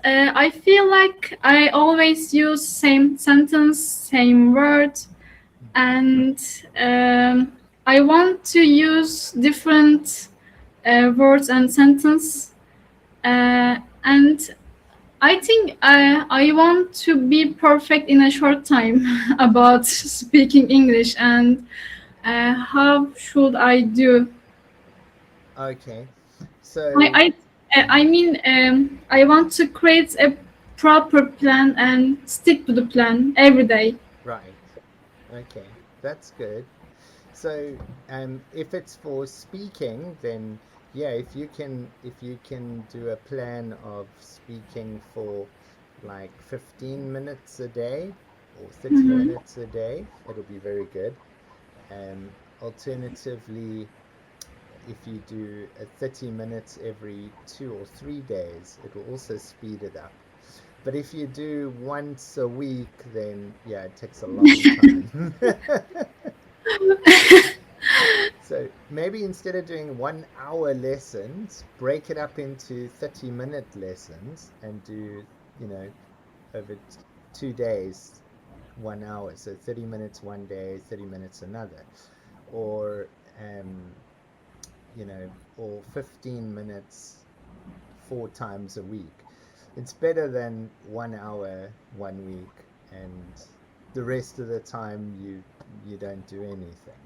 I feel like I always use same sentence, same word, and I want to use different words and sentence. And I think I want to be perfect in a short time about speaking English and how should I do. Okay. I So, I I mean I want to create a proper plan and stick to the plan every day. right. Okay. That's good. So, if it's for speaking, then yeah, if you can do a plan of speaking for like 15 minutes a day or 30 Mhm. minutes a day, it'll be very good. Alternatively, if you do a 30 minutes every 2 or 3 days, it will also speed it up. But if you do once a week, then yeah, it takes a long time. So maybe instead of doing 1 hour lessons, break it up into 30-minute lessons and do, you know, over 2 days, 1 hour. So 30 minutes one day, 30 minutes another. Or, um, or 15 minutes 4 times a week. It's better than 1 hour 1 week and the rest of the time you don't do anything.